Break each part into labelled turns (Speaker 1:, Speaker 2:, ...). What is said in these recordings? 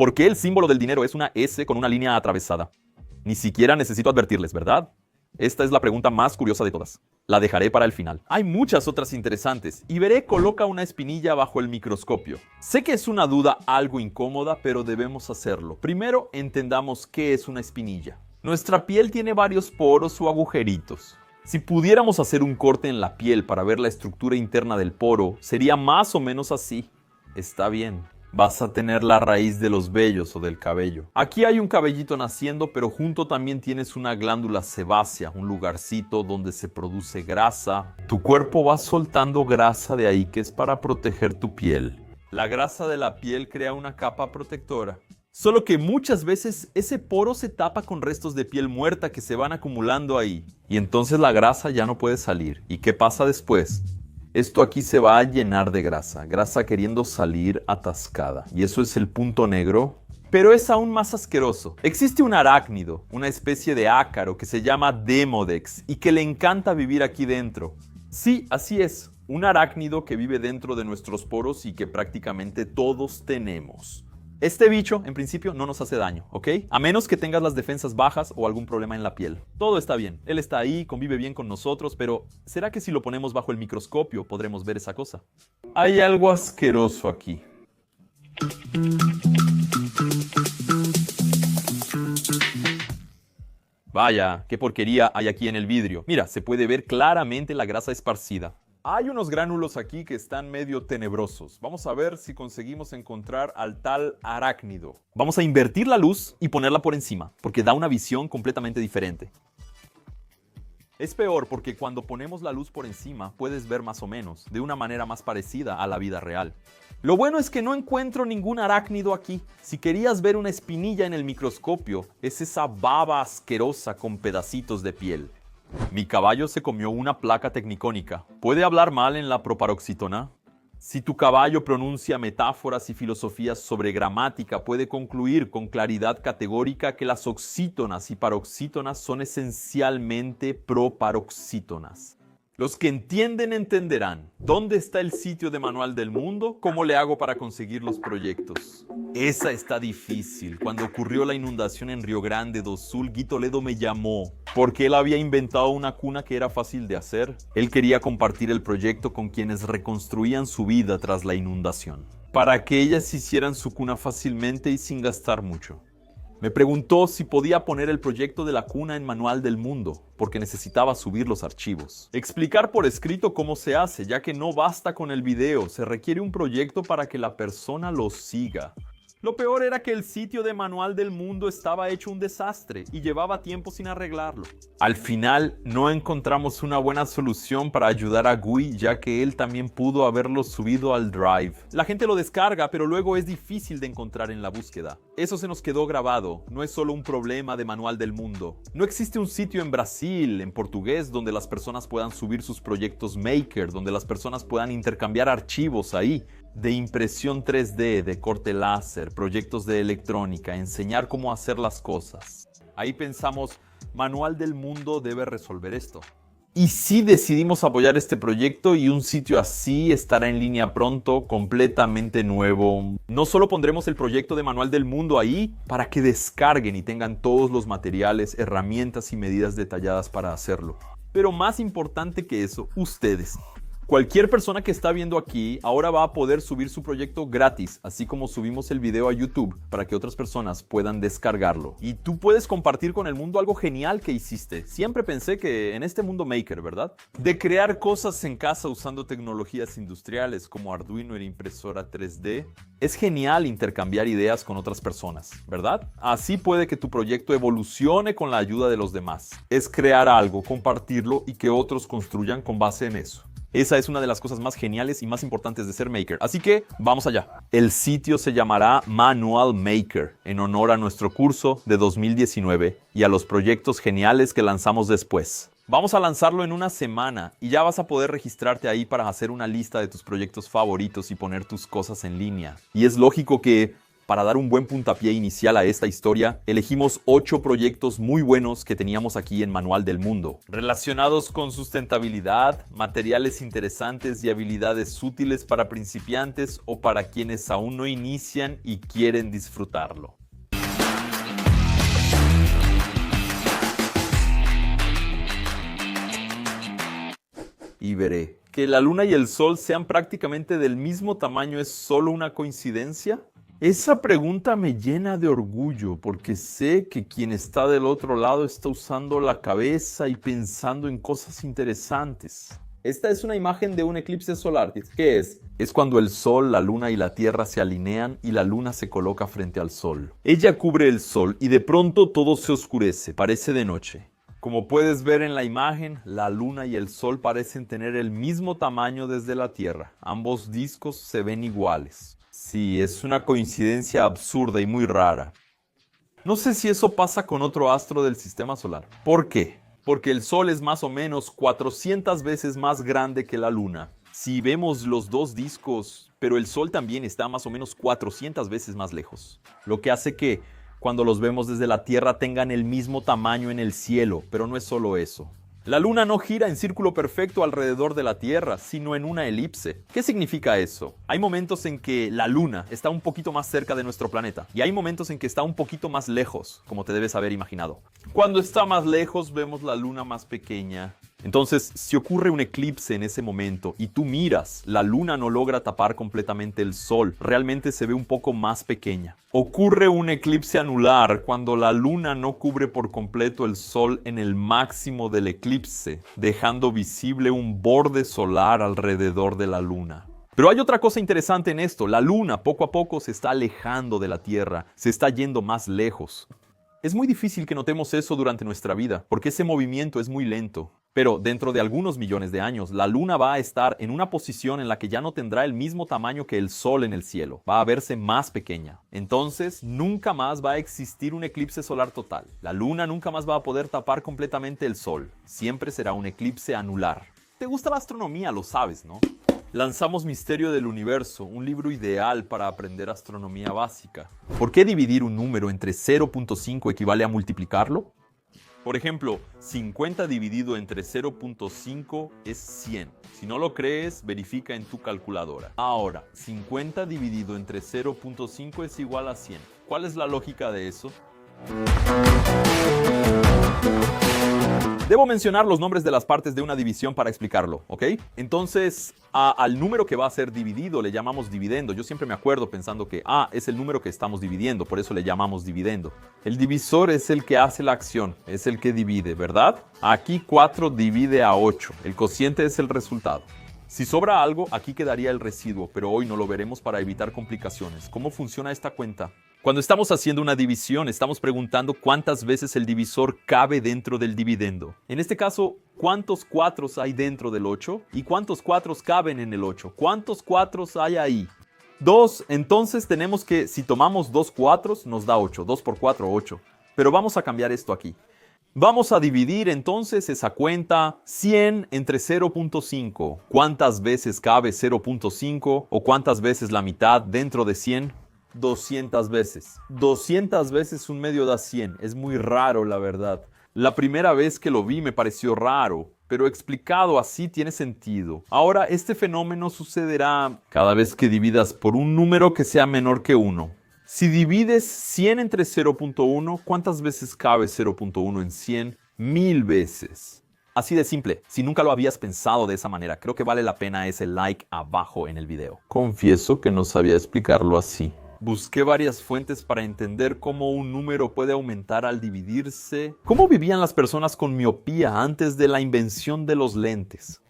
Speaker 1: ¿Por qué el símbolo del dinero es una S con una línea atravesada? Ni siquiera necesito advertirles, ¿verdad? Esta es la pregunta más curiosa de todas. La dejaré para el final. Hay muchas otras interesantes. Iberé coloca una espinilla bajo el microscopio. Sé que es una duda algo incómoda, pero debemos hacerlo. Primero, entendamos qué es una espinilla. Nuestra piel tiene varios poros o agujeritos. Si pudiéramos hacer un corte en la piel para ver la estructura interna del poro, sería más o menos así. Está bien. Vas a tener la raíz de los vellos o del cabello. Aquí hay un cabellito naciendo, pero junto también tienes una glándula sebácea, un lugarcito donde se produce grasa. Tu cuerpo va soltando grasa de ahí que es para proteger tu piel. La grasa de la piel crea una capa protectora. Solo que muchas veces ese poro se tapa con restos de piel muerta que se van acumulando ahí. Y entonces la grasa ya no puede salir. ¿Y qué pasa después? Esto aquí se va a llenar de grasa, grasa queriendo salir atascada. Y eso es el punto negro. Pero es aún más asqueroso. Existe un arácnido, una especie de ácaro que se llama Demodex y que le encanta vivir aquí dentro. Sí, así es, un arácnido que vive dentro de nuestros poros y que prácticamente todos tenemos. Este bicho, en principio, no nos hace daño, ¿ok? A menos que tengas las defensas bajas o algún problema en la piel. Todo está bien. Él está ahí, convive bien con nosotros, pero ¿será que si lo ponemos bajo el microscopio podremos ver esa cosa? Hay algo asqueroso aquí. Vaya, qué porquería hay aquí en el vidrio. Mira, se puede ver claramente la grasa esparcida. Hay unos gránulos aquí que están medio tenebrosos. Vamos a ver si conseguimos encontrar al tal arácnido. Vamos a invertir la luz y ponerla por encima, porque da una visión completamente diferente. Es peor porque cuando ponemos la luz por encima puedes ver más o menos, de una manera más parecida a la vida real. Lo bueno es que no encuentro ningún arácnido aquí. Si querías ver una espinilla en el microscopio, es esa baba asquerosa con pedacitos de piel. Mi caballo se comió una placa tecnicónica. ¿Puede hablar mal en la proparoxítona? Si tu caballo pronuncia metáforas y filosofías sobre gramática, puede concluir con claridad categórica que las oxítonas y paroxítonas son esencialmente proparoxítonas. Los que entienden entenderán. ¿Dónde está el sitio de Manual del Mundo? ¿Cómo le hago para conseguir los proyectos? Esa está difícil. Cuando ocurrió la inundación en Río Grande do Sul, Guy Toledo me llamó porque él había inventado una cuna que era fácil de hacer. Él quería compartir el proyecto con quienes reconstruían su vida tras la inundación, para que ellas hicieran su cuna fácilmente y sin gastar mucho. Me preguntó si podía poner el proyecto de la cuna en Manual del Mundo, porque necesitaba subir los archivos. Explicar por escrito cómo se hace, ya que no basta con el video, se requiere un proyecto para que la persona lo siga. Lo peor era que el sitio de Manual del Mundo estaba hecho un desastre y llevaba tiempo sin arreglarlo. Al final, no encontramos una buena solución para ayudar a Guy, ya que él también pudo haberlo subido al Drive. La gente lo descarga, pero luego es difícil de encontrar en la búsqueda. Eso se nos quedó grabado, no es solo un problema de Manual del Mundo. No existe un sitio en Brasil, en portugués, donde las personas puedan subir sus proyectos Maker, donde las personas puedan intercambiar archivos ahí, de impresión 3D, de corte láser, proyectos de electrónica, enseñar cómo hacer las cosas. Ahí pensamos, Manual del Mundo debe resolver esto. Y sí decidimos apoyar este proyecto y un sitio así estará en línea pronto, completamente nuevo. No solo pondremos el proyecto de Manual del Mundo ahí para que descarguen y tengan todos los materiales, herramientas y medidas detalladas para hacerlo. Pero más importante que eso, ustedes. Cualquier persona que está viendo aquí ahora va a poder subir su proyecto gratis, así como subimos el video a YouTube para que otras personas puedan descargarlo. Y tú puedes compartir con el mundo algo genial que hiciste. Siempre pensé que en este mundo maker, ¿verdad? De crear cosas en casa usando tecnologías industriales como Arduino e impresora 3D, es genial intercambiar ideas con otras personas, ¿verdad? Así puede que tu proyecto evolucione con la ayuda de los demás. Es crear algo, compartirlo y que otros construyan con base en eso. Esa es una de las cosas más geniales y más importantes de ser maker. Así que vamos allá. El sitio se llamará Manual Maker, en honor a nuestro curso de 2019 y a los proyectos geniales que lanzamos después. Vamos a lanzarlo en una semana y ya vas a poder registrarte ahí para hacer una lista de tus proyectos favoritos y poner tus cosas en línea. Y es lógico que Para dar un buen puntapié inicial a esta historia, elegimos 8 proyectos muy buenos que teníamos aquí en Manual del Mundo, relacionados con sustentabilidad, materiales interesantes y habilidades útiles para principiantes o para quienes aún no inician y quieren disfrutarlo. Y veré. ¿Que la luna y el sol sean prácticamente del mismo tamaño es solo una coincidencia? Esa pregunta me llena de orgullo porque sé que quien está del otro lado está usando la cabeza y pensando en cosas interesantes. Esta es una imagen de un eclipse solar. ¿Qué es? Es cuando el sol, la luna y la tierra se alinean y la luna se coloca frente al sol. Ella cubre el sol y de pronto todo se oscurece, parece de noche. Como puedes ver en la imagen, la luna y el sol parecen tener el mismo tamaño desde la tierra. Ambos discos se ven iguales. Sí, es una coincidencia absurda y muy rara. No sé si eso pasa con otro astro del sistema solar. ¿Por qué? Porque el Sol es más o menos 400 veces más grande que la Luna. Si vemos los dos discos, pero el Sol también está más o menos 400 veces más lejos. Lo que hace que, cuando los vemos desde la Tierra, tengan el mismo tamaño en el cielo, pero no es solo eso. La Luna no gira en círculo perfecto alrededor de la Tierra, sino en una elipse. ¿Qué significa eso? Hay momentos en que la Luna está un poquito más cerca de nuestro planeta y hay momentos en que está un poquito más lejos, como te debes haber imaginado. Cuando está más lejos vemos la Luna más pequeña. Entonces, si ocurre un eclipse en ese momento y tú miras, la Luna no logra tapar completamente el Sol, realmente se ve un poco más pequeña. Ocurre un eclipse anular cuando la Luna no cubre por completo el Sol en el máximo del eclipse, dejando visible un borde solar alrededor de la Luna. Pero hay otra cosa interesante en esto, la Luna poco a poco se está alejando de la Tierra, se está yendo más lejos. Es muy difícil que notemos eso durante nuestra vida, porque ese movimiento es muy lento. Pero dentro de algunos millones de años, la Luna va a estar en una posición en la que ya no tendrá el mismo tamaño que el Sol en el cielo. Va a verse más pequeña. Entonces, nunca más va a existir un eclipse solar total. La Luna nunca más va a poder tapar completamente el Sol. Siempre será un eclipse anular. ¿Te gusta la astronomía? Lo sabes, ¿no? Lanzamos Misterio del Universo, un libro ideal para aprender astronomía básica. ¿Por qué dividir un número entre 0.5 equivale a multiplicarlo? Por ejemplo, 50 dividido entre 0.5 es 100. Si no lo crees, verifica en tu calculadora. Ahora, 50 dividido entre 0.5 es igual a 100. ¿Cuál es la lógica de eso? Debo mencionar los nombres de las partes de una división para explicarlo, ¿ok? Entonces, al número que va a ser dividido le llamamos dividendo. Yo siempre me acuerdo pensando que es el número que estamos dividiendo, por eso le llamamos dividendo. El divisor es el que hace la acción, es el que divide, ¿verdad? Aquí 4 divide a 8, el cociente es el resultado. Si sobra algo, aquí quedaría el residuo, pero hoy no lo veremos para evitar complicaciones. ¿Cómo funciona esta cuenta? Cuando estamos haciendo una división, estamos preguntando cuántas veces el divisor cabe dentro del dividendo. En este caso, ¿cuántos 4 hay dentro del 8? ¿Y cuántos 4 caben en el 8? ¿Cuántos 4 hay ahí? 2, entonces tenemos que, si tomamos 2 4, nos da 8. 2 por 4, 8. Pero vamos a cambiar esto aquí. Vamos a dividir entonces esa cuenta 100 entre 0.5. ¿Cuántas veces cabe 0.5 o cuántas veces la mitad dentro de 100? 200 veces. 200 veces un medio da 100. Es muy raro, la verdad. La primera vez que lo vi me pareció raro, pero explicado así tiene sentido. Ahora, este fenómeno sucederá cada vez que dividas por un número que sea menor que 1. Si divides 100 entre 0.1, ¿cuántas veces cabe 0.1 en 100? 1000 veces. Así de simple. Si nunca lo habías pensado de esa manera, creo que vale la pena ese like abajo en el video. Confieso que no sabía explicarlo así. Busqué varias fuentes para entender cómo un número puede aumentar al dividirse. ¿Cómo vivían las personas con miopía antes de la invención de los lentes?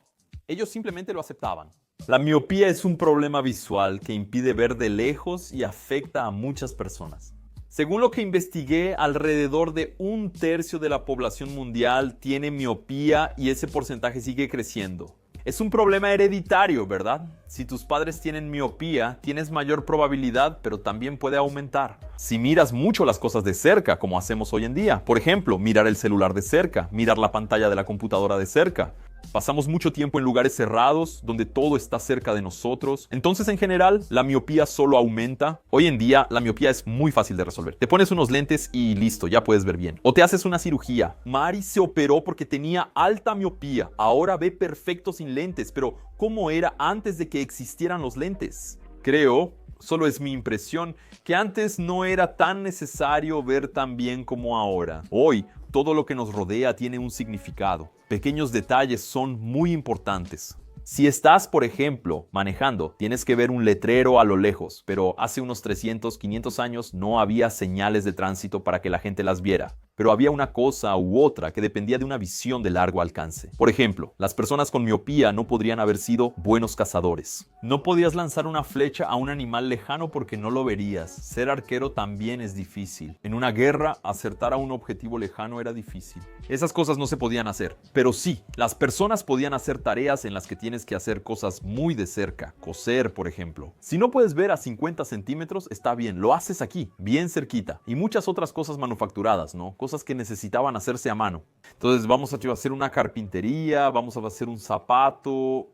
Speaker 1: Ellos simplemente lo aceptaban. La miopía es un problema visual que impide ver de lejos y afecta a muchas personas. Según lo que investigué, alrededor de 1/3 de la población mundial tiene miopía y ese porcentaje sigue creciendo. Es un problema hereditario, ¿verdad? Si tus padres tienen miopía, tienes mayor probabilidad, pero también puede aumentar. Si miras mucho las cosas de cerca, como hacemos hoy en día, por ejemplo, mirar el celular de cerca, mirar la pantalla de la computadora de cerca, Pasamos mucho tiempo en lugares cerrados, donde todo está cerca de nosotros. Entonces, en general, la miopía solo aumenta. Hoy en día, la miopía es muy fácil de resolver. Te pones unos lentes y listo, ya puedes ver bien. O te haces una cirugía. Mari se operó porque tenía alta miopía. Ahora ve perfecto sin lentes, pero ¿cómo era antes de que existieran los lentes? Creo, solo es mi impresión, que antes no era tan necesario ver tan bien como ahora. Hoy, todo lo que nos rodea tiene un significado. Pequeños detalles son muy importantes. Si estás, por ejemplo, manejando, tienes que ver un letrero a lo lejos, pero hace unos 300, 500 años no había señales de tránsito para que la gente las viera. Pero había una cosa u otra que dependía de una visión de largo alcance. Por ejemplo, las personas con miopía no podrían haber sido buenos cazadores. No podías lanzar una flecha a un animal lejano porque no lo verías. Ser arquero también es difícil. En una guerra, acertar a un objetivo lejano era difícil. Esas cosas no se podían hacer. Pero sí, las personas podían hacer tareas en las que tienes que hacer cosas muy de cerca. Coser, por ejemplo. Si no puedes ver a 50 centímetros, está bien. Lo haces aquí, bien cerquita. Y muchas otras cosas manufacturadas, ¿no? Cosas que necesitaban hacerse a mano. Entonces vamos a hacer una carpintería, vamos a hacer un zapato,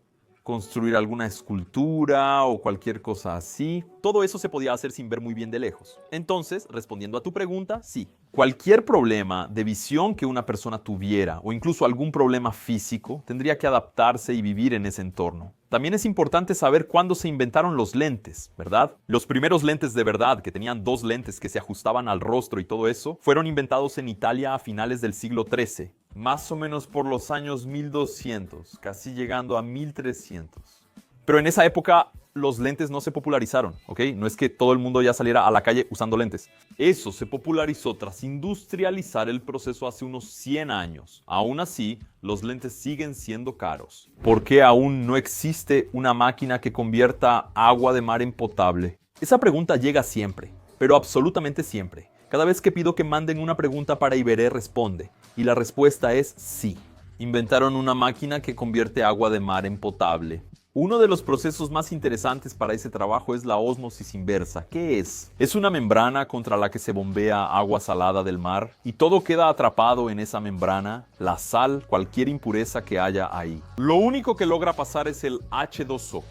Speaker 1: construir alguna escultura o cualquier cosa así. Todo eso se podía hacer sin ver muy bien de lejos. Entonces, respondiendo a tu pregunta, sí. Cualquier problema de visión que una persona tuviera o incluso algún problema físico tendría que adaptarse y vivir en ese entorno. También es importante saber cuándo se inventaron los lentes, ¿verdad? Los primeros lentes de verdad, que tenían dos lentes que se ajustaban al rostro y todo eso, fueron inventados en Italia a finales del siglo XIII, más o menos por los años 1200, casi llegando a 1300. Pero en esa época los lentes no se popularizaron, ¿ok? No es que todo el mundo ya saliera a la calle usando lentes. Eso se popularizó tras industrializar el proceso hace unos 100 años. Aún así, los lentes siguen siendo caros. ¿Por qué aún no existe una máquina que convierta agua de mar en potable? Esa pregunta llega siempre, pero absolutamente siempre. Cada vez que pido que manden una pregunta para Iberé responde, y la respuesta es sí. Inventaron una máquina que convierte agua de mar en potable. Uno de los procesos más interesantes para ese trabajo es la ósmosis inversa. ¿Qué es? Es una membrana contra la que se bombea agua salada del mar y todo queda atrapado en esa membrana, la sal, cualquier impureza que haya ahí. Lo único que logra pasar es el H2O.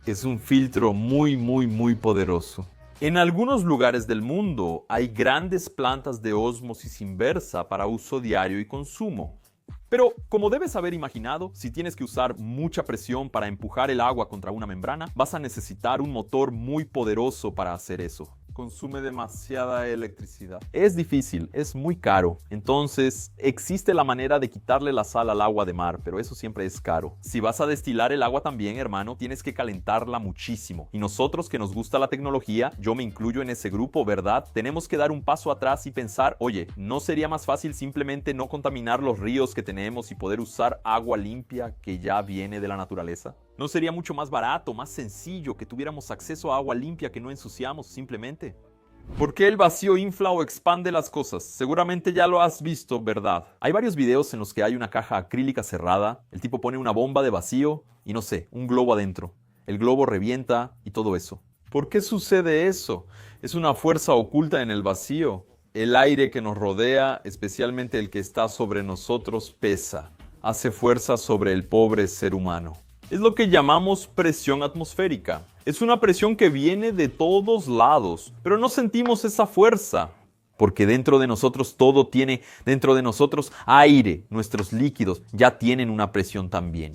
Speaker 1: Es un filtro muy poderoso. En algunos lugares del mundo hay grandes plantas de ósmosis inversa para uso diario y consumo. Pero, como debes haber imaginado, si tienes que usar mucha presión para empujar el agua contra una membrana, vas a necesitar un motor muy poderoso para hacer eso. Consume demasiada electricidad. Es difícil, es muy caro. Entonces, existe la manera de quitarle la sal al agua de mar, pero eso siempre es caro. Si vas a destilar el agua también, hermano, tienes que calentarla muchísimo. Y nosotros que nos gusta la tecnología, yo me incluyo en ese grupo, ¿verdad? Tenemos que dar un paso atrás y pensar, oye, ¿no sería más fácil simplemente no contaminar los ríos que tenemos y poder usar agua limpia que ya viene de la naturaleza? ¿No sería mucho más barato, más sencillo que tuviéramos acceso a agua limpia que no ensuciamos simplemente? ¿Por qué el vacío infla o expande las cosas? Seguramente ya lo has visto, ¿verdad? Hay varios videos en los que hay una caja acrílica cerrada, el tipo pone una bomba de vacío y no sé, un globo adentro. El globo revienta y todo eso. ¿Por qué sucede eso? Es una fuerza oculta en el vacío. El aire que nos rodea, especialmente el que está sobre nosotros, pesa. Hace fuerza sobre el pobre ser humano. Es lo que llamamos presión atmosférica. Es una presión que viene de todos lados, pero no sentimos esa fuerza. Porque dentro de nosotros todo tiene, dentro de nosotros aire, nuestros líquidos ya tienen una presión también.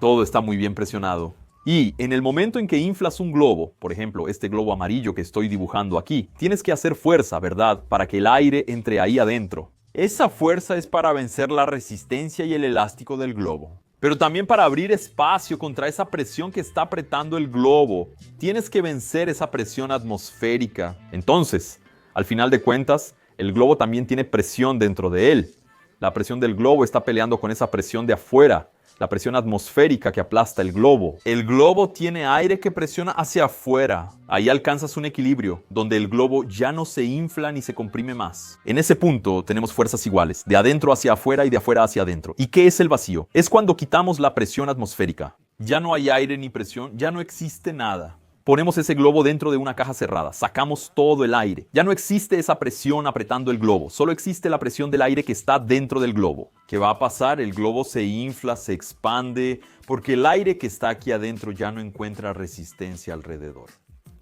Speaker 1: Todo está muy bien presionado. Y en el momento en que inflas un globo, por ejemplo, este globo amarillo que estoy dibujando aquí, tienes que hacer fuerza, ¿verdad? Para que el aire entre ahí adentro. Esa fuerza es para vencer la resistencia y el elástico del globo. Pero también para abrir espacio contra esa presión que está apretando el globo. Tienes que vencer esa presión atmosférica. Entonces, al final de cuentas, el globo también tiene presión dentro de él. La presión del globo está peleando con esa presión de afuera, la presión atmosférica que aplasta el globo. El globo tiene aire que presiona hacia afuera. Ahí alcanzas un equilibrio, donde el globo ya no se infla ni se comprime más. En ese punto tenemos fuerzas iguales, de adentro hacia afuera y de afuera hacia adentro. ¿Y qué es el vacío? Es cuando quitamos la presión atmosférica. Ya no hay aire ni presión, ya no existe nada. Ponemos ese globo dentro de una caja cerrada, sacamos todo el aire. Ya no existe esa presión apretando el globo, solo existe la presión del aire que está dentro del globo. ¿Qué va a pasar? El globo se infla, se expande, porque el aire que está aquí adentro ya no encuentra resistencia alrededor.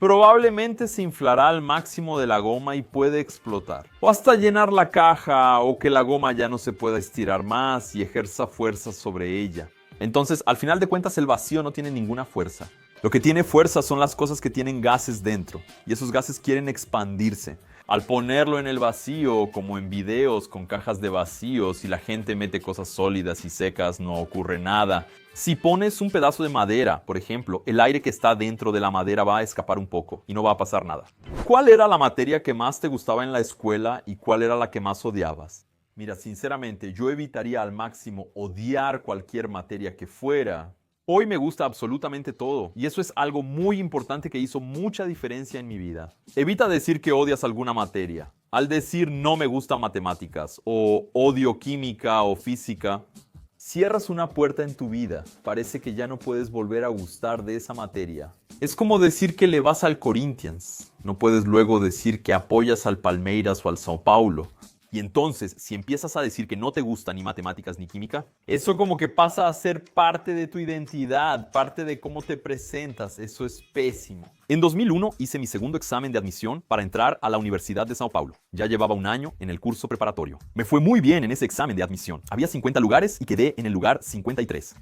Speaker 1: Probablemente se inflará al máximo de la goma y puede explotar. O hasta llenar la caja, o que la goma ya no se pueda estirar más y ejerza fuerza sobre ella. Entonces, al final de cuentas, el vacío no tiene ninguna fuerza. Lo que tiene fuerza son las cosas que tienen gases dentro, y esos gases quieren expandirse. Al ponerlo en el vacío, como en videos con cajas de vacío, si la gente mete cosas sólidas y secas, no ocurre nada. Si pones un pedazo de madera, por ejemplo, el aire que está dentro de la madera va a escapar un poco y no va a pasar nada. ¿Cuál era la materia que más te gustaba en la escuela y cuál era la que más odiabas? Mira, sinceramente, yo evitaría al máximo odiar cualquier materia que fuera. Hoy me gusta absolutamente todo, y eso es algo muy importante que hizo mucha diferencia en mi vida. Evita decir que odias alguna materia. Al decir no me gusta matemáticas, o odio química o física, cierras una puerta en tu vida. Parece que ya no puedes volver a gustar de esa materia. Es como decir que le vas al Corinthians. No puedes luego decir que apoyas al Palmeiras o al São Paulo. Y entonces, si empiezas a decir que no te gusta ni matemáticas ni química, eso como que pasa a ser parte de tu identidad, parte de cómo te presentas. Eso es pésimo. En 2001 hice mi segundo examen de admisión para entrar a la Universidad de São Paulo. Ya llevaba un año en el curso preparatorio. Me fue muy bien en ese examen de admisión. Había 50 lugares y quedé en el lugar 53.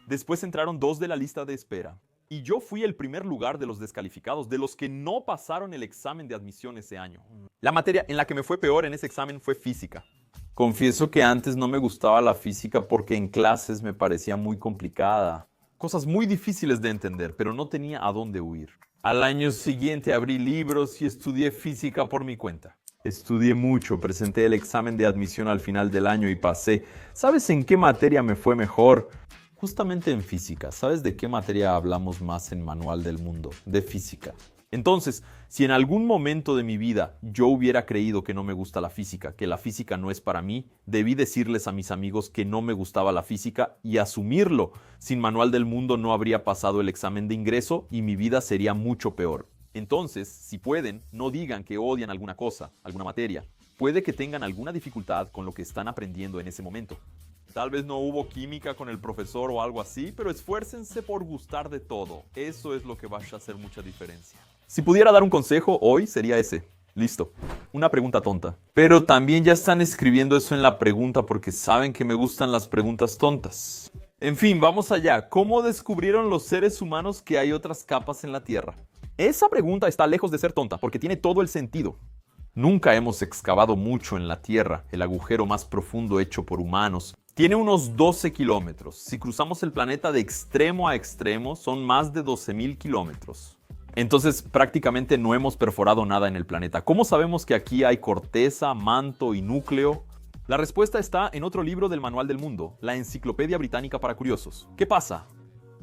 Speaker 1: Después entraron 2 de la lista de espera. Y yo fui el primer lugar de los descalificados, de los que no pasaron el examen de admisión ese año. La materia en la que me fue peor en ese examen fue física. Confieso que antes no me gustaba la física porque en clases me parecía muy complicada. Cosas muy difíciles de entender, pero no tenía a dónde huir. Al año siguiente abrí libros y estudié física por mi cuenta. Estudié mucho, presenté el examen de admisión al final del año y pasé. ¿Sabes en qué materia me fue mejor? Justamente en física. ¿Sabes de qué materia hablamos más en Manual del Mundo? De física. Entonces, si en algún momento de mi vida yo hubiera creído que no me gusta la física, que la física no es para mí, debí decirles a mis amigos que no me gustaba la física y asumirlo. Sin Manual del Mundo no habría pasado el examen de ingreso y mi vida sería mucho peor. Entonces, si pueden, no digan que odian alguna cosa, alguna materia. Puede que tengan alguna dificultad con lo que están aprendiendo en ese momento. Tal vez no hubo química con el profesor o algo así, pero esfuércense por gustar de todo. Eso es lo que va a hacer mucha diferencia. Si pudiera dar un consejo hoy, sería ese. Listo. Una pregunta tonta. Pero también ya están escribiendo eso en la pregunta porque saben que me gustan las preguntas tontas. En fin, vamos allá. ¿Cómo descubrieron los seres humanos que hay otras capas en la Tierra? Esa pregunta está lejos de ser tonta porque tiene todo el sentido. Nunca hemos excavado mucho en la Tierra, el agujero más profundo hecho por humanos. Tiene unos 12 kilómetros. Si cruzamos el planeta de extremo a extremo, son más de 12.000 kilómetros. Entonces, prácticamente no hemos perforado nada en el planeta. ¿Cómo sabemos que aquí hay corteza, manto y núcleo? La respuesta está en otro libro del Manual del Mundo, la Enciclopedia Británica para Curiosos. ¿Qué pasa?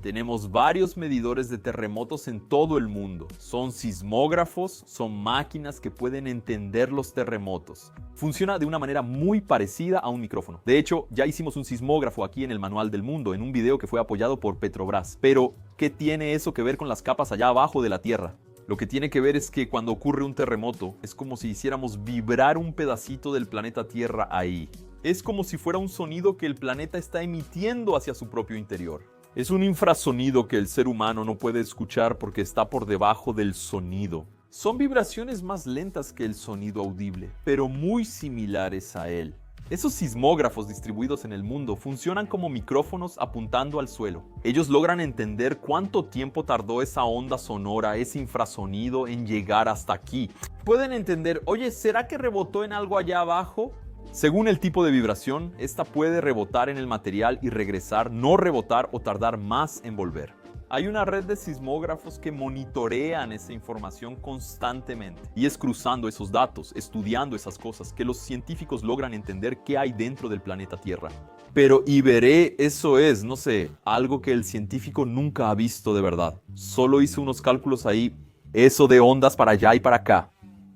Speaker 1: Tenemos varios medidores de terremotos en todo el mundo. Son sismógrafos, son máquinas que pueden entender los terremotos. Funciona de una manera muy parecida a un micrófono. De hecho, ya hicimos un sismógrafo aquí en el Manual del Mundo, en un video que fue apoyado por Petrobras. Pero, ¿qué tiene eso que ver con las capas allá abajo de la Tierra? Lo que tiene que ver es que cuando ocurre un terremoto, es como si hiciéramos vibrar un pedacito del planeta Tierra ahí. Es como si fuera un sonido que el planeta está emitiendo hacia su propio interior. Es un infrasonido que el ser humano no puede escuchar porque está por debajo del sonido. Son vibraciones más lentas que el sonido audible, pero muy similares a él. Esos sismógrafos distribuidos en el mundo funcionan como micrófonos apuntando al suelo. Ellos logran entender cuánto tiempo tardó esa onda sonora, ese infrasonido en llegar hasta aquí. Pueden entender, oye, ¿será que rebotó en algo allá abajo? Según el tipo de vibración, esta puede rebotar en el material y regresar, no rebotar o tardar más en volver. Hay una red de sismógrafos que monitorean esa información constantemente. Y es cruzando esos datos, estudiando esas cosas, que los científicos logran entender qué hay dentro del planeta Tierra. Pero eso es, no sé, algo que el científico nunca ha visto de verdad. Solo hizo unos cálculos ahí, eso de ondas para allá y para acá.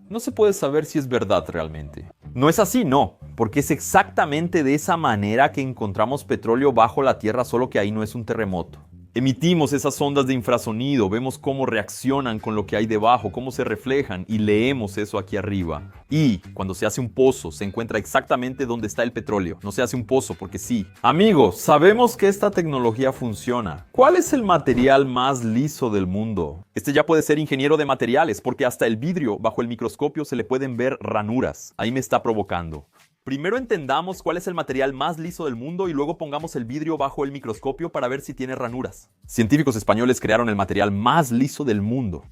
Speaker 1: No se puede saber si es verdad realmente. No es así, no, porque es exactamente de esa manera que encontramos petróleo bajo la Tierra, solo que ahí no es un terremoto. Emitimos esas ondas de infrasonido, vemos cómo reaccionan con lo que hay debajo, cómo se reflejan y leemos eso aquí arriba. Y cuando se hace un pozo, se encuentra exactamente donde está el petróleo. No se hace un pozo porque sí. Amigos, sabemos que esta tecnología funciona. ¿Cuál es el material más liso del mundo? Este ya puede ser ingeniero de materiales porque hasta el vidrio bajo el microscopio se le pueden ver ranuras. Ahí me está provocando. Primero entendamos cuál es el material más liso del mundo y luego pongamos el vidrio bajo el microscopio para ver si tiene ranuras. Científicos españoles crearon el material más liso del mundo.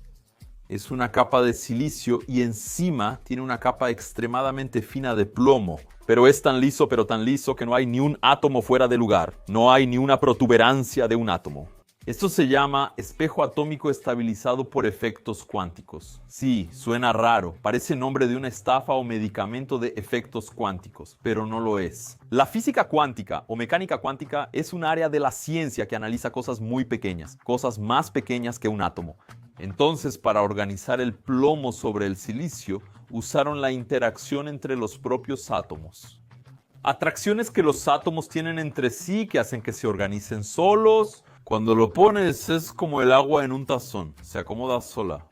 Speaker 1: Es una capa de silicio y encima tiene una capa extremadamente fina de plomo. Pero es tan liso que no hay ni un átomo fuera de lugar. No hay ni una protuberancia de un átomo. Esto se llama espejo atómico estabilizado por efectos cuánticos. Sí, suena raro, parece nombre de una estafa o medicamento de efectos cuánticos, pero no lo es. La física cuántica o mecánica cuántica es un área de la ciencia que analiza cosas muy pequeñas, cosas más pequeñas que un átomo. Entonces, para organizar el plomo sobre el silicio, usaron la interacción entre los propios átomos. Atracciones que los átomos tienen entre sí que hacen que se organicen solos. Cuando lo pones es como el agua en un tazón, se acomoda sola.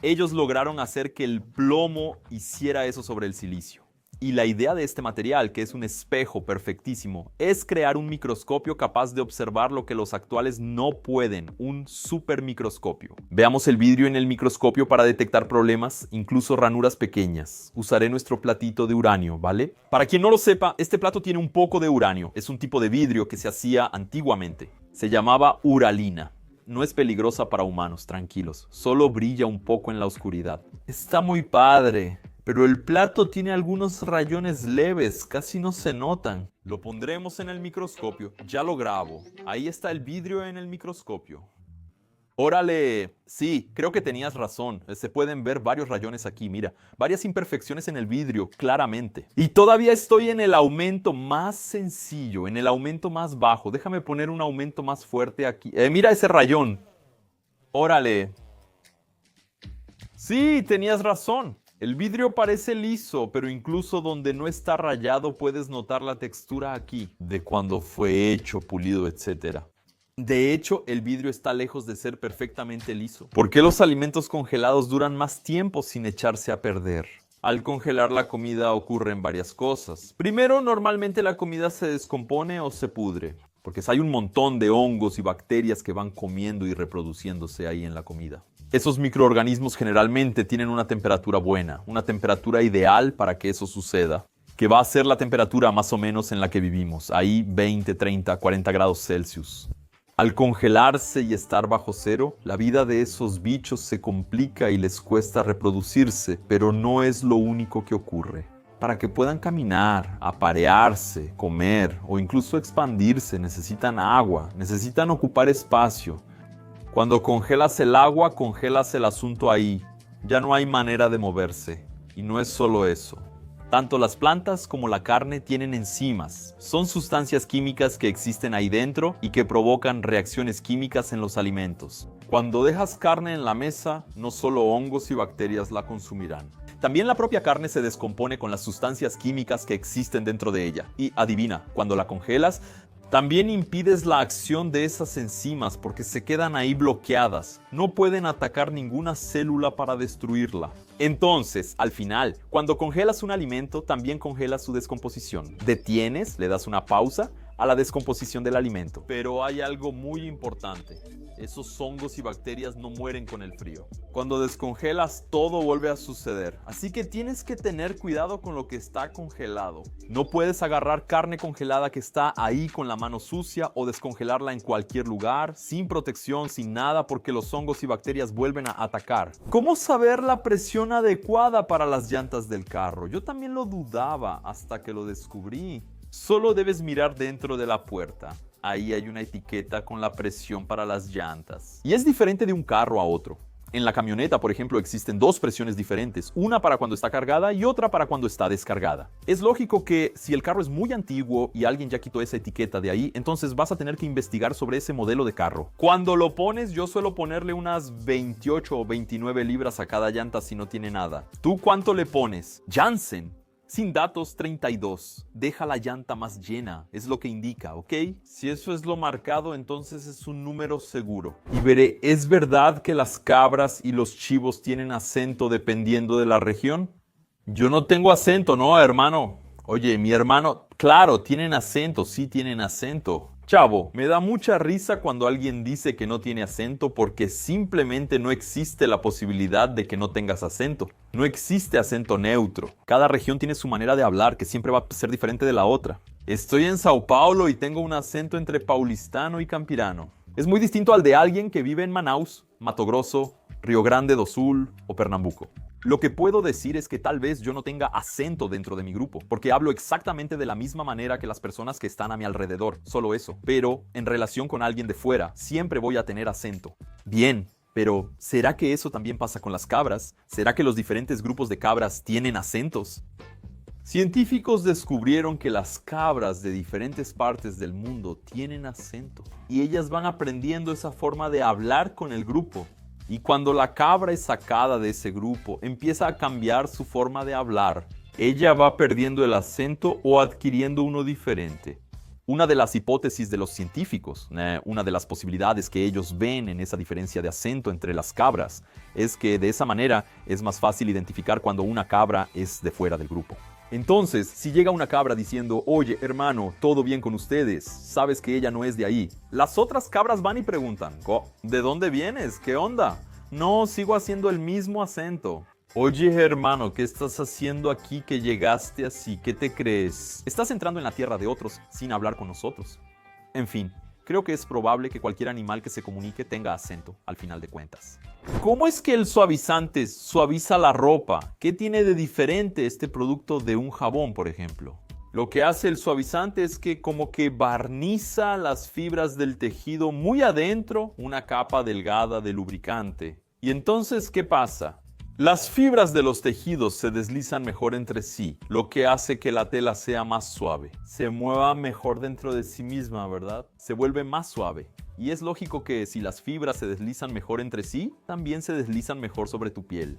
Speaker 1: Ellos lograron hacer que el plomo hiciera eso sobre el silicio. Y la idea de este material, que es un espejo perfectísimo, es crear un microscopio capaz de observar lo que los actuales no pueden, un supermicroscopio. Veamos el vidrio en el microscopio para detectar problemas, incluso ranuras pequeñas. Usaré nuestro platito de uranio, ¿vale? Para quien no lo sepa, este plato tiene un poco de uranio. Es un tipo de vidrio que se hacía antiguamente. Se llamaba uralina. No es peligrosa para humanos, tranquilos. Solo brilla un poco en la oscuridad. Está muy padre. Pero el plato tiene algunos rayones leves, casi no se notan. Lo pondremos en el microscopio, ya lo grabo. Ahí está el vidrio en el microscopio. ¡Órale! Sí, creo que tenías razón. Se pueden ver varios rayones aquí, mira. Varias imperfecciones en el vidrio, claramente. Y todavía estoy en el aumento más sencillo, en el aumento más bajo. Déjame poner un aumento más fuerte aquí. Mira ese rayón. ¡Órale! Sí, tenías razón. El vidrio parece liso, pero incluso donde no está rayado puedes notar la textura aquí, de cuando fue hecho, pulido, etc. De hecho, el vidrio está lejos de ser perfectamente liso. ¿Por qué los alimentos congelados duran más tiempo sin echarse a perder? Al congelar la comida ocurren varias cosas. Primero, normalmente la comida se descompone o se pudre, porque hay un montón de hongos y bacterias que van comiendo y reproduciéndose ahí en la comida. Esos microorganismos generalmente tienen una temperatura buena, una temperatura ideal para que eso suceda, que va a ser la temperatura más o menos en la que vivimos, ahí 20, 30, 40 grados Celsius. Al congelarse y estar bajo cero, la vida de esos bichos se complica y les cuesta reproducirse, pero no es lo único que ocurre. Para que puedan caminar, aparearse, comer o incluso expandirse, necesitan agua, necesitan ocupar espacio. Cuando congelas el agua, congelas el asunto ahí. Ya no hay manera de moverse. Y no es solo eso. Tanto las plantas como la carne tienen enzimas. Son sustancias químicas que existen ahí dentro y que provocan reacciones químicas en los alimentos. Cuando dejas carne en la mesa, no solo hongos y bacterias la consumirán. También la propia carne se descompone con las sustancias químicas que existen dentro de ella. Y adivina, cuando la congelas, también impides la acción de esas enzimas porque se quedan ahí bloqueadas. No pueden atacar ninguna célula para destruirla. Entonces, al final, cuando congelas un alimento, también congelas su descomposición. Detienes, le das una pausa a la descomposición del alimento. Pero hay algo muy importante. Esos hongos y bacterias no mueren con el frío. Cuando descongelas, todo vuelve a suceder. Así que tienes que tener cuidado con lo que está congelado. No puedes agarrar carne congelada que está ahí con la mano sucia o descongelarla en cualquier lugar, sin protección, sin nada, porque los hongos y bacterias vuelven a atacar. ¿Cómo saber la presión adecuada para las llantas del carro? Yo también lo dudaba hasta que lo descubrí. Solo debes mirar dentro de la puerta. Ahí hay una etiqueta con la presión para las llantas. Y es diferente de un carro a otro. En la camioneta, por ejemplo, existen dos presiones diferentes, una para cuando está cargada y otra para cuando está descargada. Es lógico que si el carro es muy antiguo y alguien ya quitó esa etiqueta de ahí, entonces vas a tener que investigar sobre ese modelo de carro. Cuando lo pones, yo suelo ponerle unas 28 o 29 libras a cada llanta si no tiene nada. ¿Tú cuánto le pones? Jansen. Sin datos 32. Deja la llanta más llena. Es lo que indica, ¿ok? Si eso es lo marcado, entonces es un número seguro. Y veré, ¿es verdad que las cabras y los chivos tienen acento dependiendo de la región? Yo no tengo acento, ¿no, hermano? Oye, mi hermano, claro, tienen acento, sí tienen acento. Chavo, me da mucha risa cuando alguien dice que no tiene acento porque simplemente no existe la posibilidad de que no tengas acento. No existe acento neutro. Cada región tiene su manera de hablar que siempre va a ser diferente de la otra. Estoy en Sao Paulo y tengo un acento entre paulistano y campirano. Es muy distinto al de alguien que vive en Manaus, Mato Grosso, Río Grande do Sul o Pernambuco. Lo que puedo decir es que tal vez yo no tenga acento dentro de mi grupo, porque hablo exactamente de la misma manera que las personas que están a mi alrededor, solo eso. Pero en relación con alguien de fuera, siempre voy a tener acento. Bien, pero ¿será que eso también pasa con las cabras? ¿Será que los diferentes grupos de cabras tienen acentos? Científicos descubrieron que las cabras de diferentes partes del mundo tienen acento, y ellas van aprendiendo esa forma de hablar con el grupo. Y cuando la cabra es sacada de ese grupo, empieza a cambiar su forma de hablar. Ella va perdiendo el acento o adquiriendo uno diferente. Una de las hipótesis de los científicos, una de las posibilidades que ellos ven en esa diferencia de acento entre las cabras, es que de esa manera es más fácil identificar cuando una cabra es de fuera del grupo. Entonces, si llega una cabra diciendo, oye, hermano, ¿todo bien con ustedes? Sabes que ella no es de ahí. Las otras cabras van y preguntan, ¿de dónde vienes? ¿Qué onda? No, sigo haciendo el mismo acento. Oye, hermano, ¿qué estás haciendo aquí que llegaste así? ¿Qué te crees? Estás entrando en la tierra de otros sin hablar con nosotros. En fin, creo que es probable que cualquier animal que se comunique tenga acento, al final de cuentas. ¿Cómo es que el suavizante suaviza la ropa? ¿Qué tiene de diferente este producto de un jabón, por ejemplo? Lo que hace el suavizante es que como que barniza las fibras del tejido muy adentro, una capa delgada de lubricante. ¿Y entonces qué pasa? Las fibras de los tejidos se deslizan mejor entre sí, lo que hace que la tela sea más suave. Se mueva mejor dentro de sí misma, ¿verdad? Se vuelve más suave. Y es lógico que si las fibras se deslizan mejor entre sí, también se deslizan mejor sobre tu piel.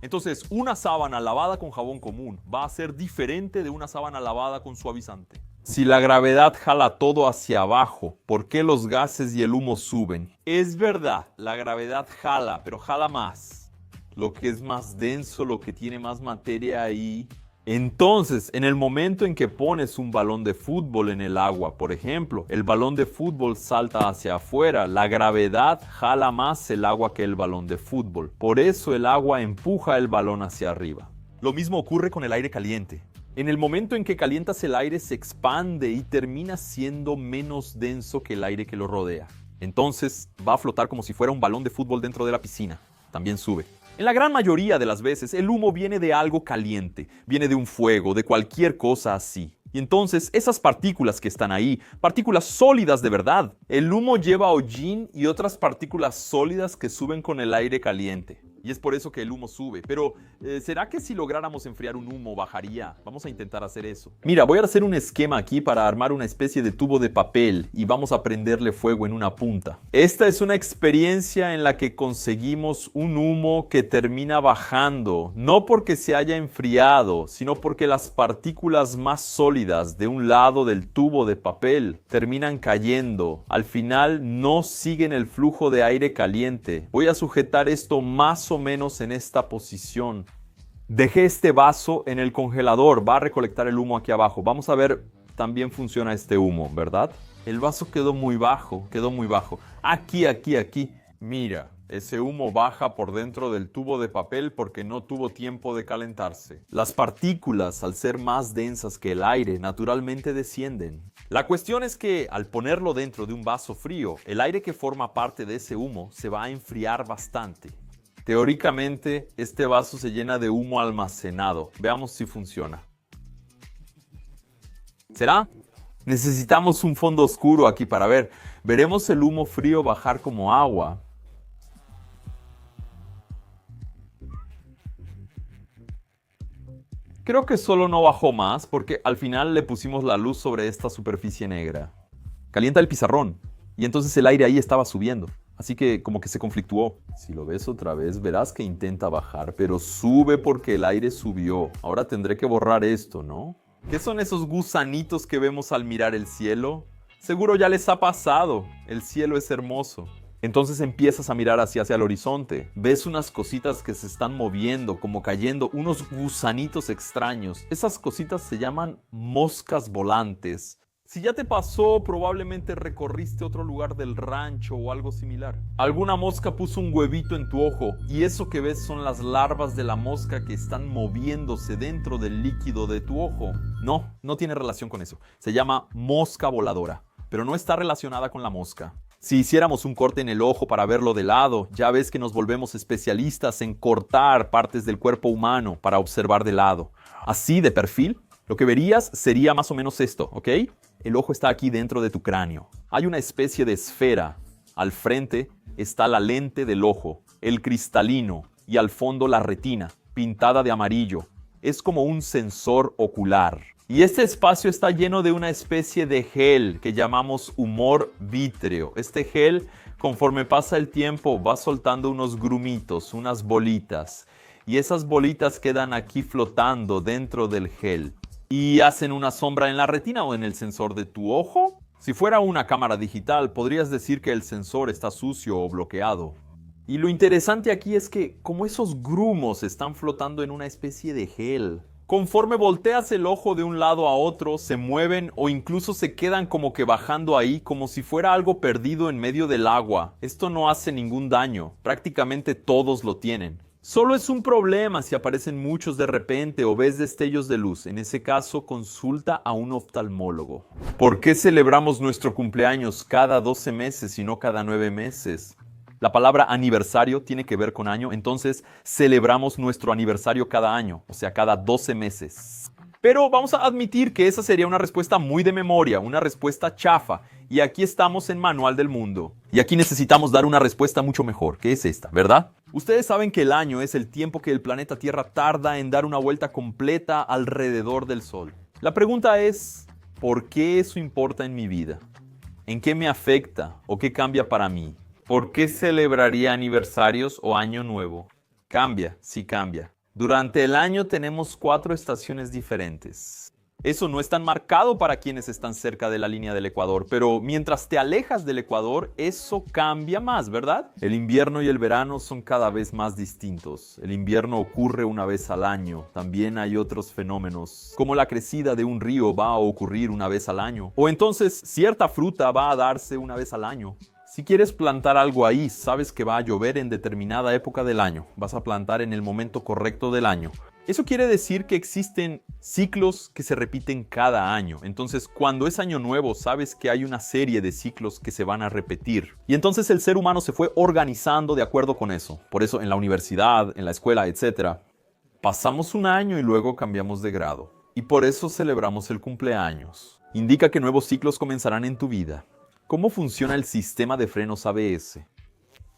Speaker 1: Entonces, una sábana lavada con jabón común va a ser diferente de una sábana lavada con suavizante. Si la gravedad jala todo hacia abajo, ¿por qué los gases y el humo suben? Es verdad, la gravedad jala, pero jala más. Lo que es más denso, lo que tiene más materia ahí. Entonces, en el momento en que pones un balón de fútbol en el agua, por ejemplo, el balón de fútbol salta hacia afuera, la gravedad jala más el agua que el balón de fútbol. Por eso el agua empuja el balón hacia arriba. Lo mismo ocurre con el aire caliente. En el momento en que calientas el aire se expande y termina siendo menos denso que el aire que lo rodea. Entonces va a flotar como si fuera un balón de fútbol dentro de la piscina. También sube. En la gran mayoría de las veces, el humo viene de algo caliente, viene de un fuego, de cualquier cosa así. Y entonces, esas partículas que están ahí, partículas sólidas de verdad, el humo lleva hollín y otras partículas sólidas que suben con el aire caliente. Y es por eso que el humo sube. Pero, ¿será que si lográramos enfriar un humo bajaría? Vamos a intentar hacer eso. Mira, voy a hacer un esquema aquí para armar una especie de tubo de papel y vamos a prenderle fuego en una punta. Esta es una experiencia en la que conseguimos un humo que termina bajando, no porque se haya enfriado, sino porque las partículas más sólidas de un lado del tubo de papel terminan cayendo. Al final no siguen el flujo de aire caliente. Voy a sujetar esto más o menos en esta posición. Dejé este vaso en el congelador, va a recolectar el humo aquí abajo. Vamos a ver, también funciona este humo, ¿verdad? El vaso quedó muy bajo, Aquí. Mira, ese humo baja por dentro del tubo de papel porque no tuvo tiempo de calentarse. Las partículas, al ser más densas que el aire, naturalmente descienden. La cuestión es que al ponerlo dentro de un vaso frío, el aire que forma parte de ese humo se va a enfriar bastante. Teóricamente, este vaso se llena de humo almacenado. Veamos si funciona. ¿Será? Necesitamos un fondo oscuro aquí para ver. Veremos el humo frío bajar como agua. Creo que solo no bajó más porque al final le pusimos la luz sobre esta superficie negra. Calienta el pizarrón y entonces el aire ahí estaba subiendo. Así que como que se conflictuó. Si lo ves otra vez, verás que intenta bajar, pero sube porque el aire subió. Ahora tendré que borrar esto, ¿no? ¿Qué son esos gusanitos que vemos al mirar el cielo? Seguro ya les ha pasado. El cielo es hermoso. Entonces empiezas a mirar hacia el horizonte. Ves unas cositas que se están moviendo, como cayendo, unos gusanitos extraños. Esas cositas se llaman moscas volantes. Si ya te pasó, probablemente recorriste otro lugar del rancho o algo similar. Alguna mosca puso un huevito en tu ojo y eso que ves son las larvas de la mosca que están moviéndose dentro del líquido de tu ojo. No, no tiene relación con eso. Se llama mosca voladora, pero no está relacionada con la mosca. Si hiciéramos un corte en el ojo para verlo de lado, ya ves que nos volvemos especialistas en cortar partes del cuerpo humano para observar de lado. Así, de perfil, lo que verías sería más o menos esto, ¿ok? El ojo está aquí dentro de tu cráneo. Hay una especie de esfera. Al frente está la lente del ojo, el cristalino, y al fondo la retina, pintada de amarillo. Es como un sensor ocular. Y este espacio está lleno de una especie de gel que llamamos humor vítreo. Este gel, conforme pasa el tiempo, va soltando unos grumitos, unas bolitas. Y esas bolitas quedan aquí flotando dentro del gel. Y hacen una sombra en la retina o en el sensor de tu ojo. Si fuera una cámara digital, podrías decir que el sensor está sucio o bloqueado. Y lo interesante aquí es que, como esos grumos están flotando en una especie de gel, conforme volteas el ojo de un lado a otro, se mueven o incluso se quedan como que bajando ahí, como si fuera algo perdido en medio del agua. Esto no hace ningún daño. Prácticamente todos lo tienen. Solo es un problema si aparecen muchos de repente o ves destellos de luz. En ese caso, consulta a un oftalmólogo. ¿Por qué celebramos nuestro cumpleaños cada 12 meses y no cada 9 meses? La palabra aniversario tiene que ver con año, entonces celebramos nuestro aniversario cada año, o sea, cada 12 meses. Pero vamos a admitir que esa sería una respuesta muy de memoria, una respuesta chafa. Y aquí estamos en Manual del Mundo. Y aquí necesitamos dar una respuesta mucho mejor, que es esta, ¿verdad? Ustedes saben que el año es el tiempo que el planeta Tierra tarda en dar una vuelta completa alrededor del Sol. La pregunta es, ¿por qué eso importa en mi vida? ¿En qué me afecta o qué cambia para mí? ¿Por qué celebraría aniversarios o año nuevo? Cambia, sí cambia. Durante el año tenemos 4 estaciones diferentes. Eso no es tan marcado para quienes están cerca de la línea del Ecuador, pero mientras te alejas del Ecuador, eso cambia más, ¿verdad? El invierno y el verano son cada vez más distintos. El invierno ocurre una vez al año. También hay otros fenómenos, como la crecida de un río va a ocurrir una vez al año. O entonces, cierta fruta va a darse una vez al año. Si quieres plantar algo ahí, sabes que va a llover en determinada época del año. Vas a plantar en el momento correcto del año. Eso quiere decir que existen ciclos que se repiten cada año. Entonces, cuando es año nuevo, sabes que hay una serie de ciclos que se van a repetir. Y entonces el ser humano se fue organizando de acuerdo con eso. Por eso en la universidad, en la escuela, etc. Pasamos un año y luego cambiamos de grado. Y por eso celebramos el cumpleaños. Indica que nuevos ciclos comenzarán en tu vida. ¿Cómo funciona el sistema de frenos ABS?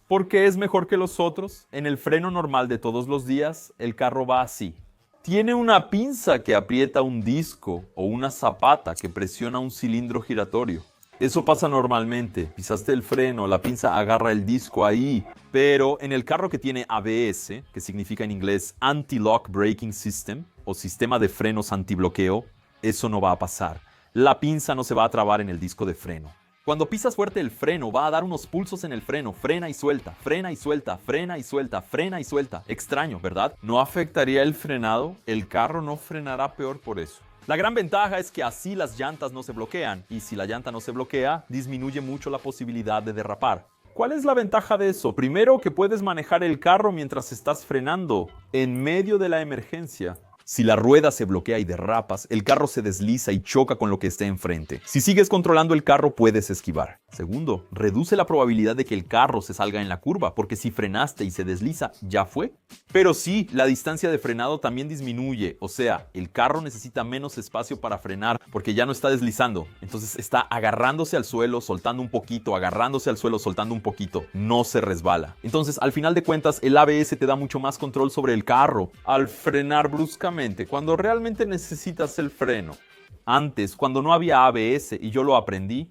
Speaker 1: ¿Por qué es mejor que los otros? En el freno normal de todos los días, el carro va así. Tiene una pinza que aprieta un disco o una zapata que presiona un cilindro giratorio. Eso pasa normalmente. Pisaste el freno, la pinza agarra el disco ahí. Pero en el carro que tiene ABS, que significa en inglés Anti-Lock Braking System, o sistema de frenos antibloqueo, eso no va a pasar. La pinza no se va a trabar en el disco de freno. Cuando pisas fuerte el freno, va a dar unos pulsos en el freno. Frena y suelta, frena y suelta, frena y suelta, frena y suelta. Extraño, ¿verdad? ¿No afectaría el frenado? El carro no frenará peor por eso. La gran ventaja es que así las llantas no se bloquean. Y si la llanta no se bloquea, disminuye mucho la posibilidad de derrapar. ¿Cuál es la ventaja de eso? Primero, que puedes manejar el carro mientras estás frenando, en medio de la emergencia. Si la rueda se bloquea y derrapas, el carro se desliza y choca con lo que esté enfrente. Si sigues controlando el carro, puedes esquivar. Segundo, reduce la probabilidad de que el carro se salga en la curva, porque si frenaste y se desliza, ya fue. Pero sí, la distancia de frenado también disminuye. O sea, el carro necesita menos espacio para frenar, porque ya no está deslizando. Entonces está agarrándose al suelo, soltando un poquito, agarrándose al suelo, soltando un poquito. No se resbala. Entonces, al final de cuentas, el ABS te da mucho más control sobre el carro. Al frenar bruscamente, cuando realmente necesitas el freno. Antes, cuando no había ABS y yo lo aprendí,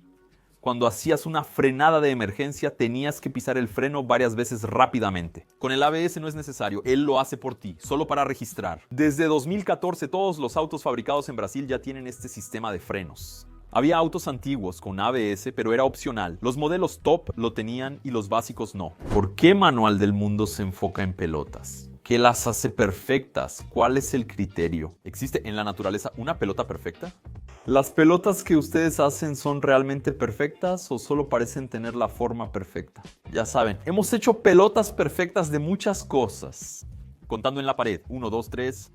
Speaker 1: Cuando hacías una frenada de emergencia, tenías que pisar el freno varias veces rápidamente. Con el ABS no es necesario, él lo hace por ti, solo para registrar. Desde 2014, todos los autos fabricados en Brasil ya tienen este sistema de frenos. Había autos antiguos con ABS, pero era opcional. Los modelos top lo tenían y los básicos no. ¿Por qué Manual del Mundo se enfoca en pelotas? ¿Qué las hace perfectas? ¿Cuál es el criterio? ¿Existe en la naturaleza una pelota perfecta? ¿Las pelotas que ustedes hacen son realmente perfectas o solo parecen tener la forma perfecta? Ya saben, hemos hecho pelotas perfectas de muchas cosas. Contando en la pared. 1, 2, 3...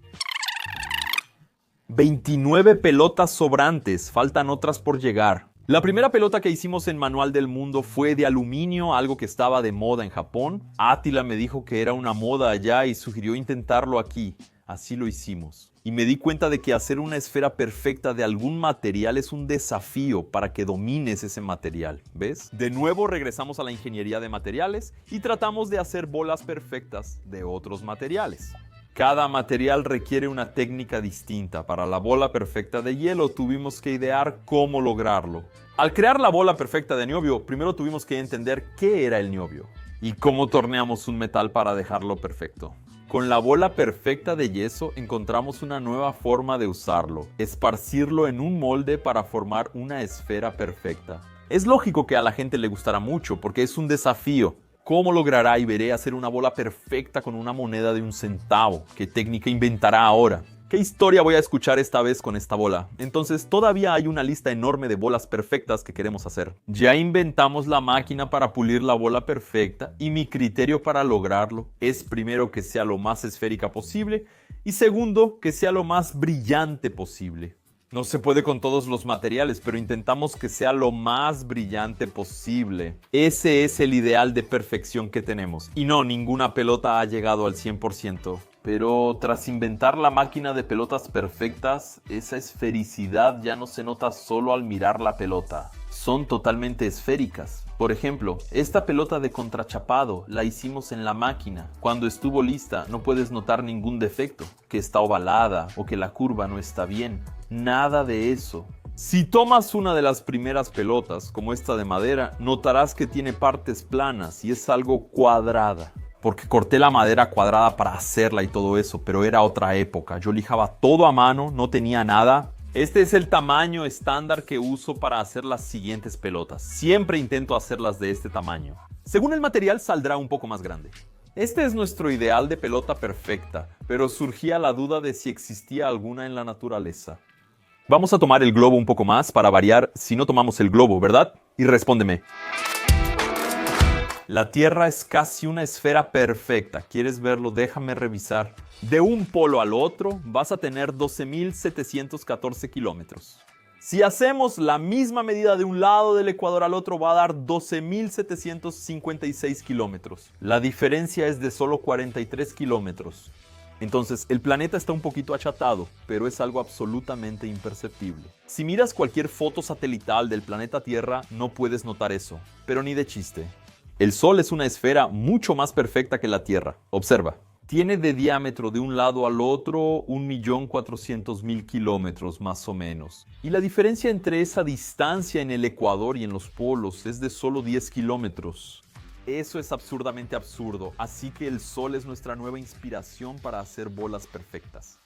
Speaker 1: 29 pelotas sobrantes, faltan otras por llegar. La primera pelota que hicimos en Manual del Mundo fue de aluminio, algo que estaba de moda en Japón. Átila me dijo que era una moda allá y sugirió intentarlo aquí. Así lo hicimos. Y me di cuenta de que hacer una esfera perfecta de algún material es un desafío para que domines ese material, ¿ves? De nuevo regresamos a la ingeniería de materiales y tratamos de hacer bolas perfectas de otros materiales. Cada material requiere una técnica distinta. Para la bola perfecta de hielo tuvimos que idear cómo lograrlo. Al crear la bola perfecta de niobio, primero tuvimos que entender qué era el niobio y cómo torneamos un metal para dejarlo perfecto. Con la bola perfecta de yeso encontramos una nueva forma de usarlo, esparcirlo en un molde para formar una esfera perfecta. Es lógico que a la gente le gustará mucho porque es un desafío. ¿Cómo logrará Iberé hacer una bola perfecta con una moneda de 1 centavo? ¿Qué técnica inventará ahora? ¿Qué historia voy a escuchar esta vez con esta bola? Entonces todavía hay una lista enorme de bolas perfectas que queremos hacer. Ya inventamos la máquina para pulir la bola perfecta y mi criterio para lograrlo es primero que sea lo más esférica posible y segundo que sea lo más brillante posible. No se puede con todos los materiales, pero intentamos que sea lo más brillante posible. Ese es el ideal de perfección que tenemos. Y no, ninguna pelota ha llegado al 100%. Pero tras inventar la máquina de pelotas perfectas, esa esfericidad ya no se nota solo al mirar la pelota. Son totalmente esféricas. Por ejemplo, esta pelota de contrachapado la hicimos en la máquina. Cuando estuvo lista no puedes notar ningún defecto, que está ovalada o que la curva no está bien. Nada de eso. Si tomas una de las primeras pelotas, como esta de madera, notarás que tiene partes planas y es algo cuadrada. Porque corté la madera cuadrada para hacerla y todo eso, pero era otra época. Yo lijaba todo a mano, no tenía nada. Este es el tamaño estándar que uso para hacer las siguientes pelotas. Siempre intento hacerlas de este tamaño. Según el material saldrá un poco más grande. Este es nuestro ideal de pelota perfecta, pero surgía la duda de si existía alguna en la naturaleza. Vamos a tomar el globo un poco más para variar si no tomamos el globo, ¿verdad? Y respóndeme. La Tierra es casi una esfera perfecta. ¿Quieres verlo? Déjame revisar. De un polo al otro vas a tener 12.714 kilómetros. Si hacemos la misma medida de un lado del ecuador al otro va a dar 12.756 kilómetros. La diferencia es de solo 43 kilómetros. Entonces, el planeta está un poquito achatado, pero es algo absolutamente imperceptible. Si miras cualquier foto satelital del planeta Tierra, no puedes notar eso, pero ni de chiste. El Sol es una esfera mucho más perfecta que la Tierra. Observa. Tiene de diámetro de un lado al otro 1.400.000 kilómetros más o menos. Y la diferencia entre esa distancia en el ecuador y en los polos es de solo 10 kilómetros. Eso es absurdamente absurdo, así que el Sol es nuestra nueva inspiración para hacer bolas perfectas.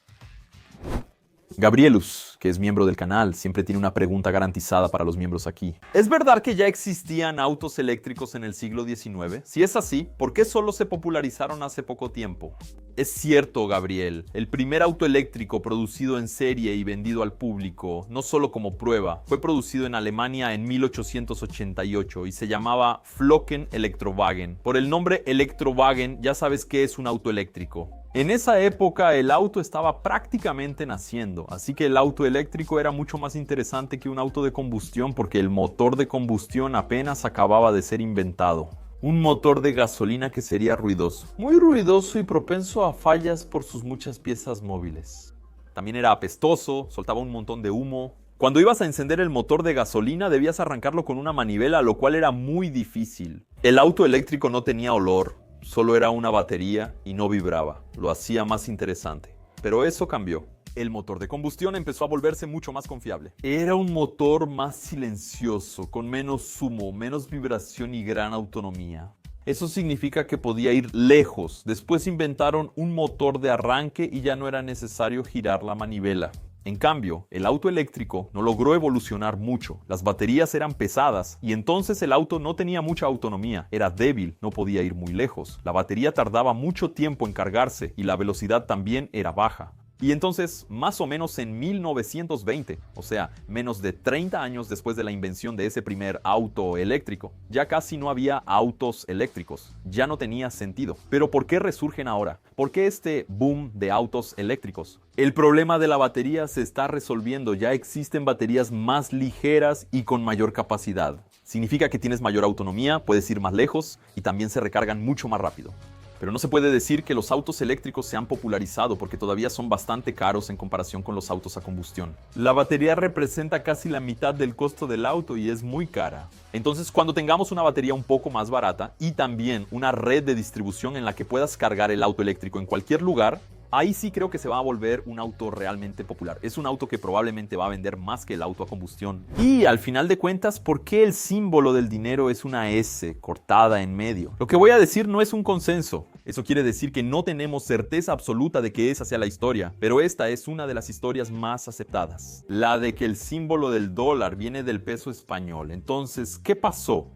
Speaker 1: Gabrielus, que es miembro del canal, siempre tiene una pregunta garantizada para los miembros aquí. ¿Es verdad que ya existían autos eléctricos en el siglo XIX? Si es así, ¿por qué solo se popularizaron hace poco tiempo? Es cierto, Gabriel. El primer auto eléctrico producido en serie y vendido al público, no solo como prueba, fue producido en Alemania en 1888 y se llamaba Flocken Elektrowagen. Por el nombre Elektrowagen ya sabes qué es un auto eléctrico. En esa época el auto estaba prácticamente naciendo, así que el auto eléctrico era mucho más interesante que un auto de combustión porque el motor de combustión apenas acababa de ser inventado. Un motor de gasolina que sería ruidoso, muy ruidoso y propenso a fallas por sus muchas piezas móviles. También era apestoso, soltaba un montón de humo. Cuando ibas a encender el motor de gasolina debías arrancarlo con una manivela, lo cual era muy difícil. El auto eléctrico no tenía olor. Solo era una batería y no vibraba. Lo hacía más interesante. Pero eso cambió. el motor de combustión empezó a volverse mucho más confiable. Era un motor más silencioso, con menos humo, menos vibración y gran autonomía. Eso significa que podía ir lejos. Después inventaron un motor de arranque y ya no era necesario girar la manivela. En cambio, el auto eléctrico no logró evolucionar mucho. Las baterías eran pesadas y entonces el auto no tenía mucha autonomía. Era débil, no podía ir muy lejos. La batería tardaba mucho tiempo en cargarse y la velocidad también era baja. Y entonces, más o menos en 1920, o sea, menos de 30 años después de la invención de ese primer auto eléctrico, ya casi no había autos eléctricos. Ya no tenía sentido. Pero ¿por qué resurgen ahora? ¿Por qué este boom de autos eléctricos? El problema de la batería se está resolviendo. Ya existen baterías más ligeras y con mayor capacidad. Significa que tienes mayor autonomía, puedes ir más lejos y también se recargan mucho más rápido. Pero no se puede decir que los autos eléctricos se han popularizado porque todavía son bastante caros en comparación con los autos a combustión. La batería representa casi la mitad del costo del auto y es muy cara. Entonces, cuando tengamos una batería un poco más barata y también una red de distribución en la que puedas cargar el auto eléctrico en cualquier lugar, ahí sí creo que se va a volver un auto realmente popular. Es un auto que probablemente va a vender más que el auto a combustión. Y al final de cuentas, ¿por qué el símbolo del dinero es una S cortada en medio? Lo que voy a decir no es un consenso. Eso quiere decir que no tenemos certeza absoluta de que esa sea la historia, pero esta es una de las historias más aceptadas. La de que el símbolo del dólar viene del peso español. Entonces, ¿qué pasó?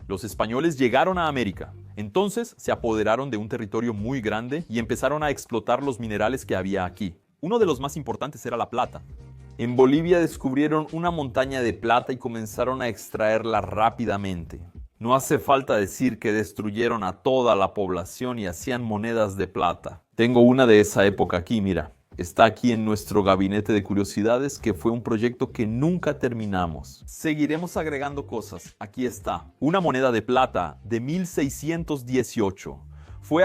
Speaker 1: Los españoles llegaron a América. Entonces se apoderaron de un territorio muy grande y empezaron a explotar los minerales que había aquí. Uno de los más importantes era la plata. En Bolivia descubrieron una montaña de plata y comenzaron a extraerla rápidamente. No hace falta decir que destruyeron a toda la población y hacían monedas de plata. Tengo una de esa época aquí, mira. Está aquí en nuestro gabinete de curiosidades, que fue un proyecto que nunca terminamos. Seguiremos agregando cosas. Aquí está. Una moneda de plata de 1618. Fue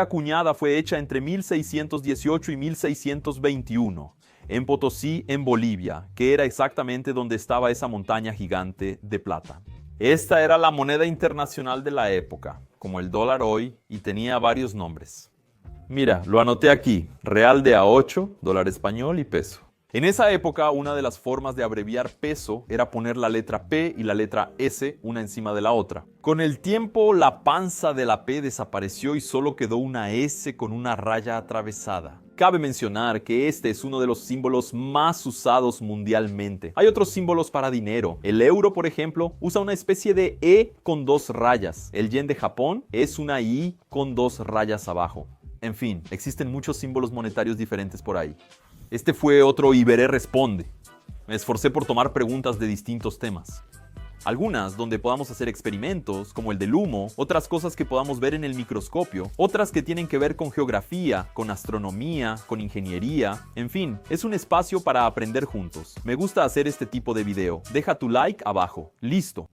Speaker 1: hecha entre 1618 y 1621. En Potosí, en Bolivia, que era exactamente donde estaba esa montaña gigante de plata. Esta era la moneda internacional de la época, como el dólar hoy, y tenía varios nombres. Mira, lo anoté aquí, real de A8, dólar español y peso. En esa época, una de las formas de abreviar peso era poner la letra P y la letra S una encima de la otra. Con el tiempo, la panza de la P desapareció y solo quedó una S con una raya atravesada. Cabe mencionar que este es uno de los símbolos más usados mundialmente. Hay otros símbolos para dinero. El euro, por ejemplo, usa una especie de E con dos rayas. El yen de Japón es una I con dos rayas abajo. En fin, existen muchos símbolos monetarios diferentes por ahí. Este fue otro Iberé Responde. Me esforcé por tomar preguntas de distintos temas. Algunas donde podamos hacer experimentos, como el del humo, otras cosas que podamos ver en el microscopio, otras que tienen que ver con geografía, con astronomía, con ingeniería, en fin, es un espacio para aprender juntos. Me gusta hacer este tipo de video. Deja tu like abajo. ¡Listo!